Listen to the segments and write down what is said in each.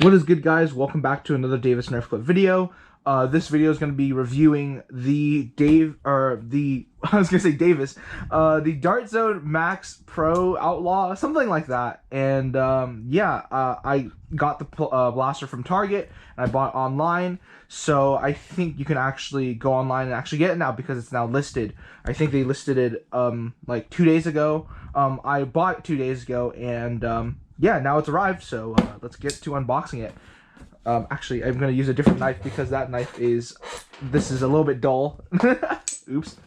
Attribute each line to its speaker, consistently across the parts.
Speaker 1: What is good, guys? Welcome back to another Davis Nerf Club video. This video is going to be reviewing the the Dart Zone Max Pro Outlaw, something like that. And I got the blaster from Target and I bought it online. So I think you can actually go online and actually get it now because it's now listed. I think they listed it like 2 days ago. I bought it 2 days ago, and yeah, now it's arrived, so let's get to unboxing it. Actually, I'm going to use a different knife because that knife is a little bit dull. Oops.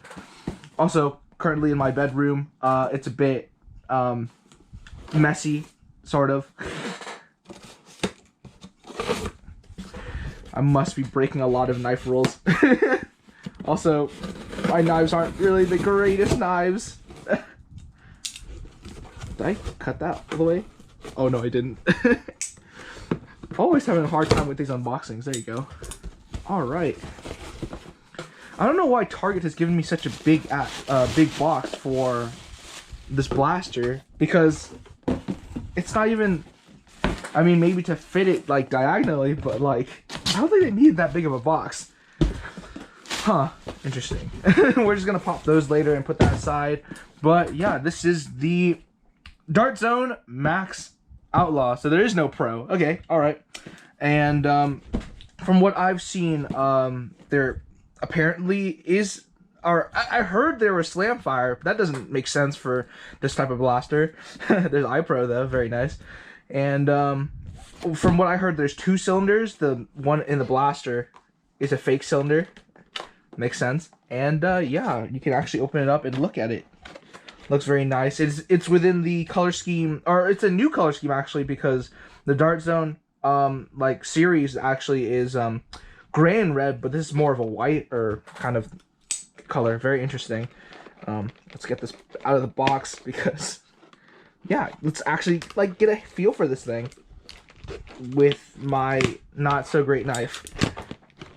Speaker 1: Also, currently in my bedroom, it's a bit messy, sort of. I must be breaking a lot of knife rules. Also, my knives aren't really the greatest knives. Did I cut that all the way? Oh no, I didn't. Always having a hard time with these unboxings. There you go. Alright. I don't know why Target has given me such a big box for this blaster, because it's not even, I mean, maybe to fit it like diagonally, but like, I don't think they need that big of a box. Huh, interesting. We're just gonna pop those later and put that aside. But yeah, this is the Dart Zone Max Outlaw, so there is no Pro. Okay, all right. And from what I've seen, there apparently is, or I heard there was slam fire, but that doesn't make sense for this type of blaster. There's iPro though, very nice. And from what I heard, there's 2 cylinders. The one in the blaster is a fake cylinder. Makes sense. And yeah, you can actually open it up and look at it. Looks very nice. It's within the color scheme, or it's a new color scheme actually, because the Dart Zone like series actually is gray and red, but this is more of a white or kind of color. Very interesting. Let's get this out of the box because yeah, let's actually like get a feel for this thing with my not so great knife.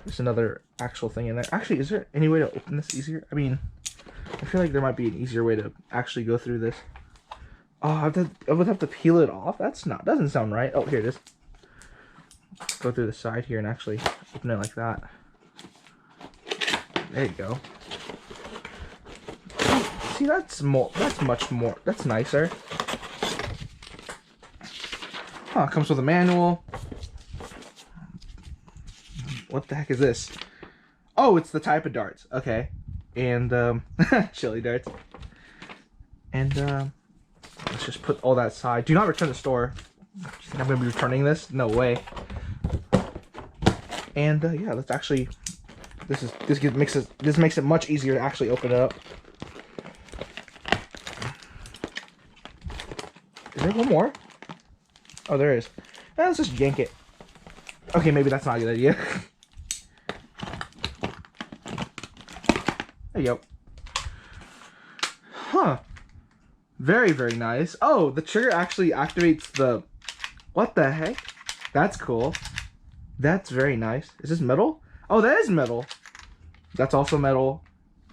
Speaker 1: There's another actual thing in there. Actually, is there any way to open this easier? I mean, I feel like there might be an easier way to actually go through this. Oh, I would have to peel it off? Doesn't sound right. Oh, here it is. Go through the side here and actually open it like that. There you go. See, that's much more, that's nicer. Huh, it comes with a manual. What the heck is this? Oh, it's the type of darts. Okay. And chili darts. And let's just put all that aside. Do not return to store. Do you think I'm gonna be returning this? No way. And yeah, let's actually, this makes it much easier to actually open it up. Is there one more? Oh, there is. Let's just yank it. Okay, maybe that's not a good idea. There you go. Huh. Very, very nice. Oh, the trigger actually activates the... What the heck? That's cool. That's very nice. Is this metal? Oh, that is metal. That's also metal.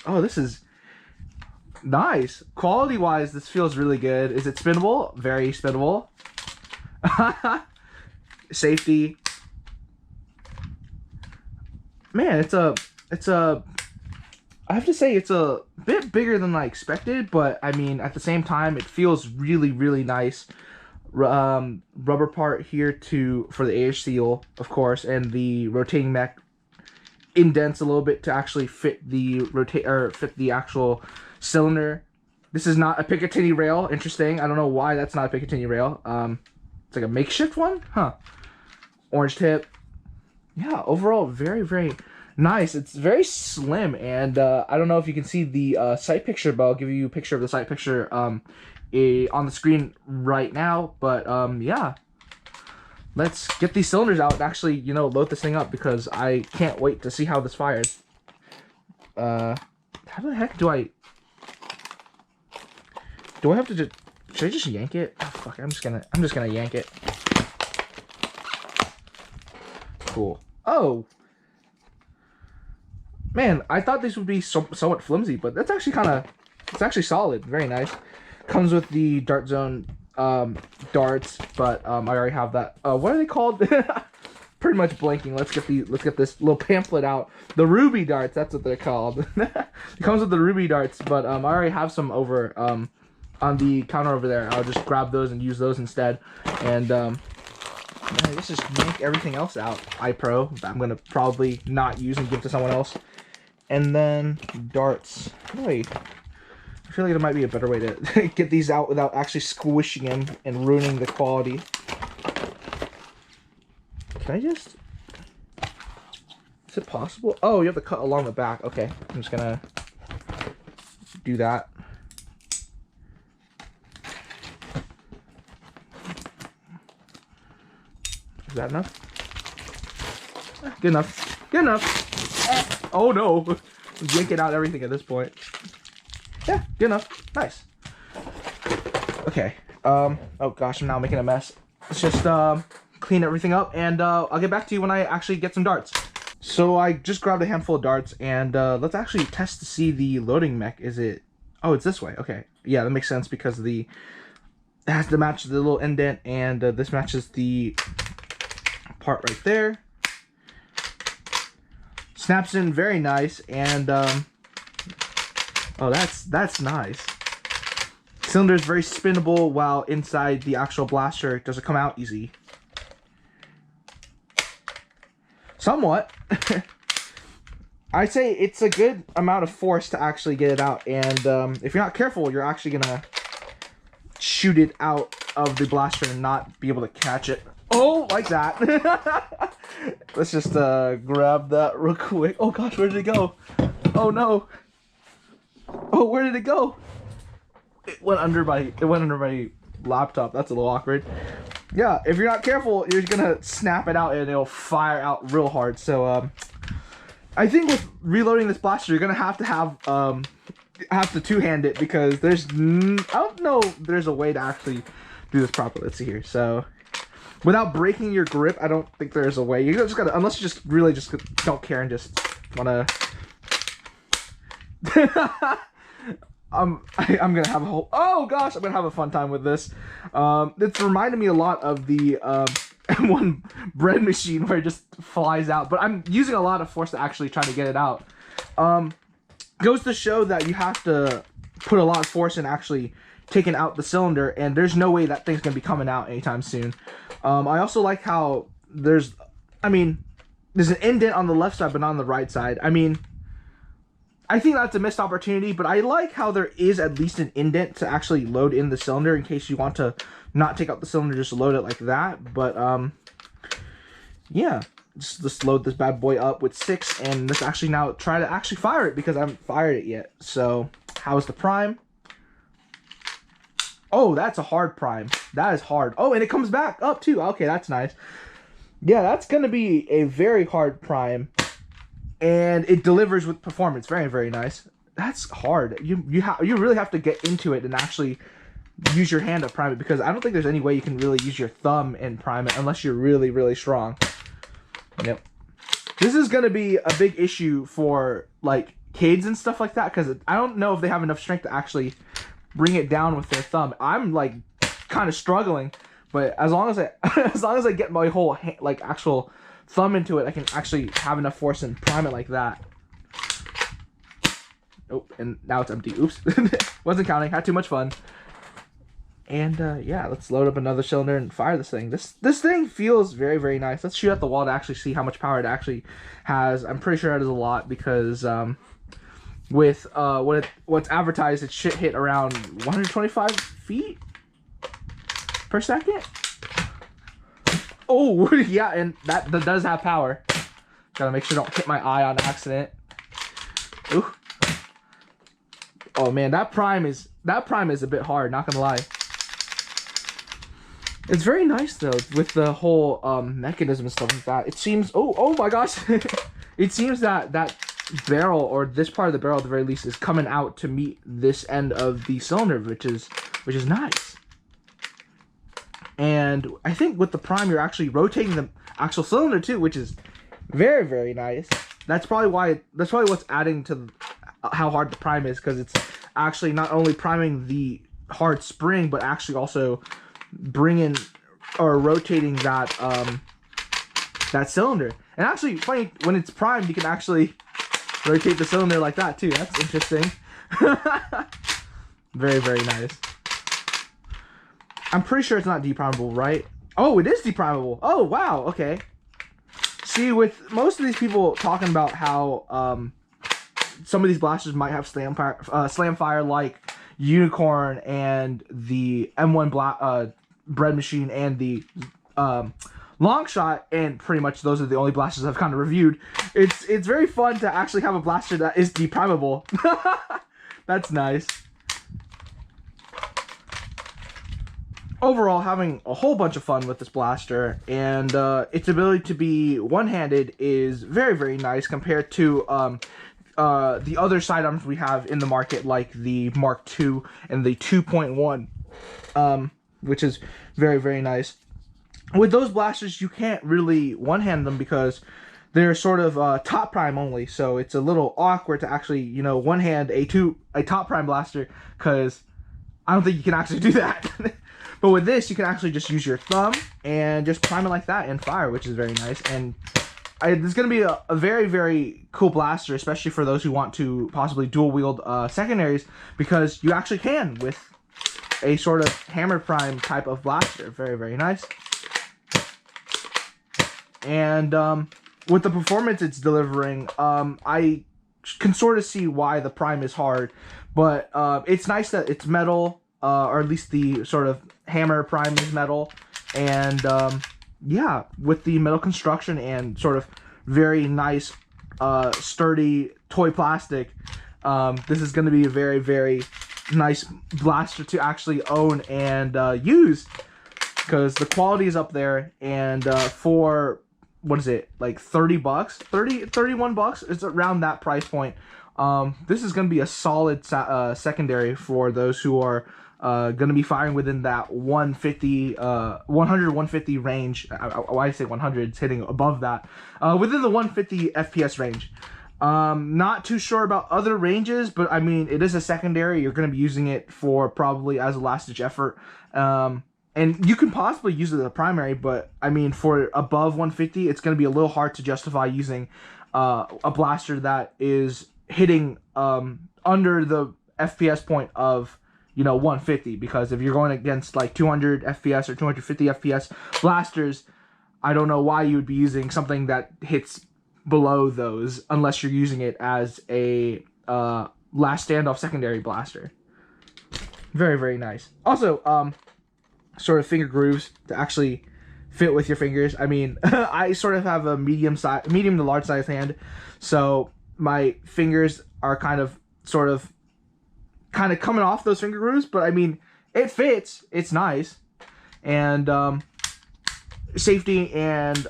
Speaker 1: Oh, this is nice. Quality-wise, this feels really good. Is it spinnable? Very spinnable. Safety. Man, it's a... I have to say it's a bit bigger than I expected, but I mean, at the same time, it feels really, really nice. Rubber part here for the AH seal, of course, and the rotating mech indents a little bit to actually fit the fit the actual cylinder. This is not a Picatinny rail. Interesting. I don't know why that's not a Picatinny rail. It's like a makeshift one, huh? Orange tip. Yeah, overall, very, very nice. It's very slim, and I don't know if you can see the sight picture, but I'll give you a picture of the sight picture on the screen right now. But yeah, let's get these cylinders out and actually, you know, load this thing up because I can't wait to see how this fires. How the heck do I have to should I just yank it? Oh, fuck, I'm just gonna yank it. Cool. Oh. Man, I thought these would be somewhat flimsy, but that's actually it's actually solid. Very nice. Comes with the Dart Zone darts, but I already have that. What are they called? Pretty much blanking. Let's get this little pamphlet out. The ruby darts, that's what they're called. It comes with the ruby darts, but I already have some over on the counter over there. I'll just grab those and use those instead. And let's just yank everything else out. iPro that I'm gonna probably not use and give to someone else. And then darts. Wait, I feel like there might be a better way to get these out without actually squishing them and ruining the quality. Can I just... Is it possible? Oh, you have to cut along the back. Okay, I'm just gonna do that. Is that enough? Good enough. Good enough. Oh no. I'm yanking out everything at this point. Yeah, good enough. Nice. Okay. Oh gosh, I'm now making a mess. Let's just clean everything up, and I'll get back to you when I actually get some darts. So I just grabbed a handful of darts, and let's actually test to see the loading mech. Is it... Oh, it's this way. Okay. Yeah, that makes sense because it has to match the little indent, and this matches the part right there. Snaps in very nice, and oh, that's nice. Cylinder is very spinnable, while inside the actual blaster doesn't come out easy. Somewhat. I'd say it's a good amount of force to actually get it out, and if you're not careful, you're actually gonna shoot it out of the blaster and not be able to catch it. Oh, like that. Let's just grab that real quick. Oh gosh, where did it go? Oh no. Oh, where did it go? It went under my laptop. That's a little awkward. Yeah, if you're not careful, you're gonna snap it out and it'll fire out real hard. So I think with reloading this blaster, you're gonna have to two-hand it, because I don't know if there's a way to actually do this properly. Let's see here. So without breaking your grip, I don't think there's a way. You just gotta, unless you just really just don't care and just wanna. I'm gonna have a whole... Oh gosh, I'm gonna have a fun time with this. It's reminded me a lot of the M1 bread machine where it just flies out, but I'm using a lot of force to actually try to get it out. Goes to show that you have to put a lot of force in actually taking out the cylinder, and there's no way that thing's gonna be coming out anytime soon. I also like how there's an indent on the left side but not on the right side. I think that's a missed opportunity, but I like how there is at least an indent to actually load in the cylinder in case you want to not take out the cylinder, just load it like that. But yeah, just load this bad boy up with 6, and let's actually now try to actually fire it, because I haven't fired it yet. So how's the prime? Oh, that's a hard prime. That is hard. Oh, and it comes back up too. Okay, that's nice. Yeah, that's gonna be a very hard prime. And it delivers with performance. Very, very nice. That's hard. You really have to get into it and actually use your hand to prime it, because I don't think there's any way you can really use your thumb and prime it unless you're really, really strong. Yep. This is going to be a big issue for, like, kids and stuff like that, because I don't know if they have enough strength to actually bring it down with their thumb. I'm, like, kind of struggling, but as long as I get my whole hand, like, actual thumb into it, I can actually have enough force and prime it like that. Oh, and now it's empty. Oops. Wasn't counting. Had too much fun. And yeah, let's load up another cylinder and fire this thing. This thing feels very, very nice. Let's shoot at the wall to actually see how much power it actually has. I'm pretty sure it is a lot, because with what's advertised, it should hit around 125 feet per second. Oh, yeah, and that does have power. Gotta make sure I don't hit my eye on accident. Ooh. Oh man, that prime is a bit hard, not gonna lie. It's very nice though, with the whole mechanism and stuff like that. It seems, oh my gosh. It seems that barrel, or this part of the barrel at the very least, is coming out to meet this end of the cylinder, which is nice. And I think with the prime, you're actually rotating the actual cylinder too, which is very, very nice. That's probably what's adding to how hard the prime is, because it's actually not only priming the hard spring, but actually also bringing or rotating that that cylinder. And actually, funny, when it's primed, you can actually rotate the cylinder like that too. That's interesting. Very, very nice. I'm pretty sure it's not deprimable, right? Oh, it is deprimable. Oh, wow. Okay. See, with most of these people talking about how some of these blasters might have slam fire like Unicorn and the M1 bread machine and the long shot, and pretty much those are the only blasters I've kind of reviewed. It's very fun to actually have a blaster that is deprimable. That's nice. Overall, having a whole bunch of fun with this blaster, and its ability to be one-handed is very, very nice compared to the other sidearms we have in the market, like the Mark II and the 2.1, which is very, very nice. With those blasters, you can't really one-hand them because they're sort of top prime only, so it's a little awkward to actually, you know, one-hand a top prime blaster, because I don't think you can actually do that. But with this, you can actually just use your thumb and just prime it like that and fire, which is very nice. And it's going to be a very, very cool blaster, especially for those who want to possibly dual wield secondaries, because you actually can with a sort of hammer prime type of blaster. Very, very nice. And with the performance it's delivering, I can sort of see why the prime is hard, but it's nice that it's metal, or at least the sort of hammer prime is metal, and yeah, with the metal construction and sort of very nice sturdy toy plastic, this is going to be a very, very nice blaster to actually own and use, because the quality is up there. And for, what is it, like 30 bucks, 31 bucks, it's around that price point. This is going to be a solid secondary for those who are going to be firing within that 100-150 range. Why I say 100, it's hitting above that, within the 150 FPS range. Not too sure about other ranges, but I mean, it is a secondary. You're going to be using it for probably as a last-ditch effort, and you can possibly use it as a primary, but I mean, for above 150, it's going to be a little hard to justify using a blaster that is hitting under the FPS point of, you know, 150, because if you're going against like 200 FPS or 250 FPS blasters, I don't know why you would be using something that hits below those unless you're using it as a last standoff secondary blaster. Very, very nice. Also, sort of finger grooves to actually fit with your fingers. I mean, I sort of have a medium to large size hand, so my fingers are kind of coming off those finger grooves, but I mean, it fits. It's nice. And safety and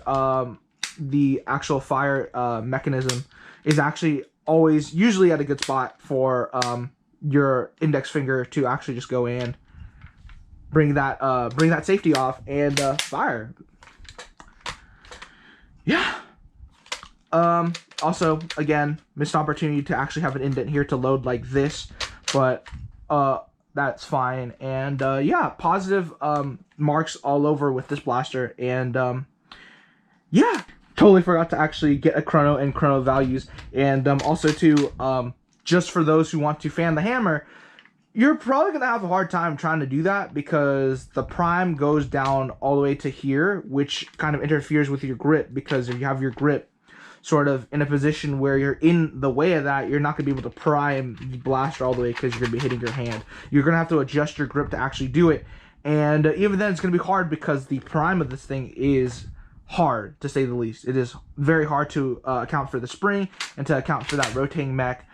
Speaker 1: the actual fire mechanism is actually usually at a good spot for your index finger to actually just go in, bring that safety off, and fire. Yeah. Also, again, missed opportunity to actually have an indent here to load like this, but that's fine. And yeah, positive marks all over with this blaster. And yeah, totally forgot to actually get a chrono and chrono values. And also to just for those who want to fan the hammer, you're probably gonna have a hard time trying to do that, because the prime goes down all the way to here, which kind of interferes with your grip, because if you have your grip sort of in a position where you're in the way of that, you're not going to be able to prime the blaster all the way, because you're going to be hitting your hand. You're going to have to adjust your grip to actually do it. And even then, it's going to be hard, because the prime of this thing is hard, to say the least. It is very hard to account for the spring and to account for that rotating mech.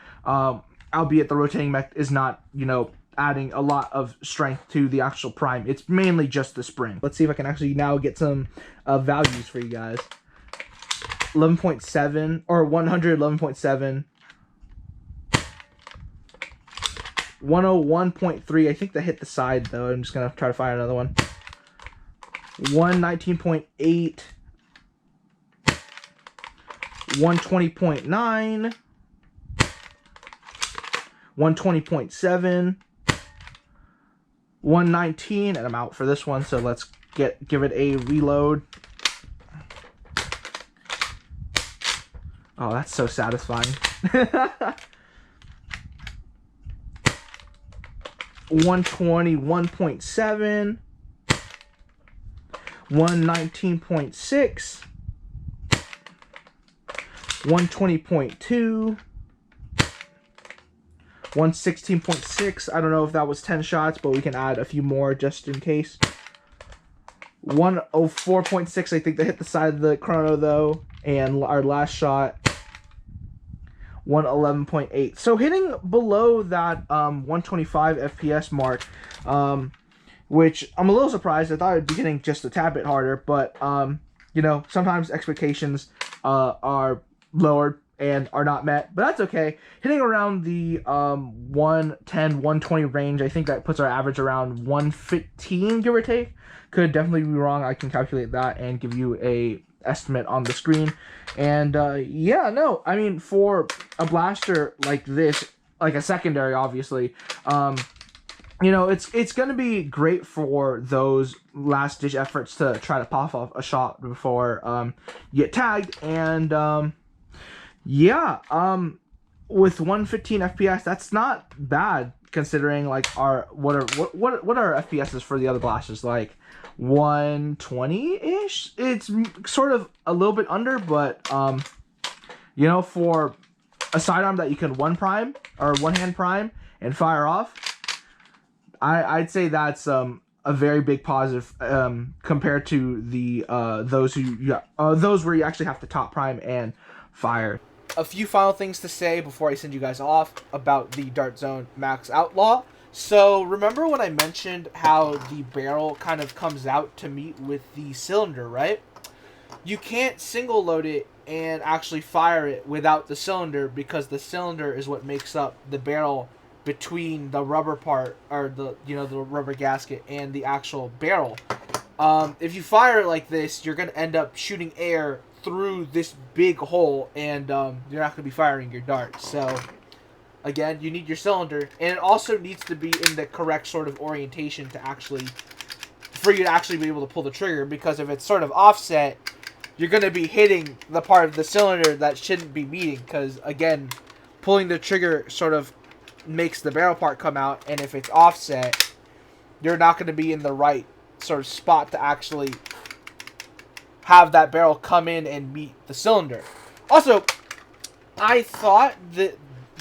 Speaker 1: Albeit the rotating mech is not, you know, adding a lot of strength to the actual prime. It's mainly just the spring. Let's see if I can actually now get some values for you guys. 11.7 or 111.7, 101.3. I think that hit the side though. I'm just gonna try to find another one. 119.8, 120.9, 120.7, 119, and I'm out for this one, so let's give it a reload. Oh, that's so satisfying. 121.7, 119.6, 120.2, 116.6. I don't know if that was 10 shots, but we can add a few more just in case. 104.6, I think they hit the side of the chrono though. And our last shot, 111.8. So hitting below that 125 FPS mark, which I'm a little surprised. I thought I'd be hitting just a tad bit harder, but you know, sometimes expectations are lowered and are not met, but that's okay. Hitting around the 110, 120 range, I think that puts our average around 115, give or take. Could definitely be wrong. I can calculate that and give you a estimate on the screen. And yeah, no, I mean, for a blaster like this, like a secondary, obviously, you know, it's gonna be great for those last ditch efforts to try to pop off a shot before you get tagged. And yeah, with 115 FPS, that's not bad considering like what are our FPSs for the other blasters, like 120-ish. It's sort of a little bit under, but you know, for a sidearm that you can one hand prime and fire off, I'd say that's a very big positive compared to the those where you actually have to top prime and fire. A few final things to say before I send you guys off about the Dart Zone Max Outlaw. So remember when I mentioned how the barrel kind of comes out to meet with the cylinder, right? You can't single load it and actually fire it without the cylinder, because the cylinder is what makes up the barrel between the rubber part, or the rubber gasket, and the actual barrel. If you fire it like this, you're gonna end up shooting air through this big hole, and you're not gonna be firing your dart. So again, you need your cylinder, and it also needs to be in the correct sort of orientation for you to actually be able to pull the trigger, because if it's sort of offset, you're going to be hitting the part of the cylinder that shouldn't be meeting, because again, pulling the trigger sort of makes the barrel part come out, and if it's offset, you're not going to be in the right sort of spot to actually have that barrel come in and meet the cylinder. Also, I thought that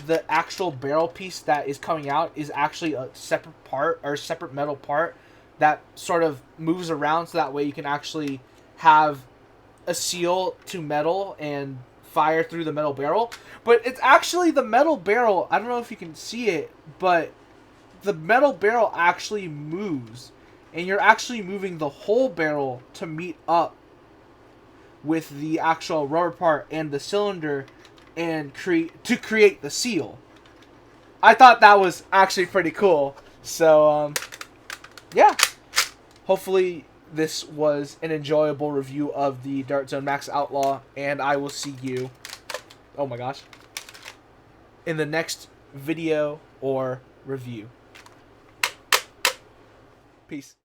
Speaker 1: the actual barrel piece that is coming out is actually a separate part, or separate metal part that sort of moves around, so that way you can actually have a seal to metal and fire through the metal barrel. But it's actually the metal barrel, I don't know if you can see it, but the metal barrel actually moves, and you're actually moving the whole barrel to meet up with the actual rubber part and the cylinder, and create the seal. I thought that was actually pretty cool. So yeah, hopefully this was an enjoyable review of the Dart Zone Max Outlaw, and I will see you, oh my gosh, in the next video or review. Peace.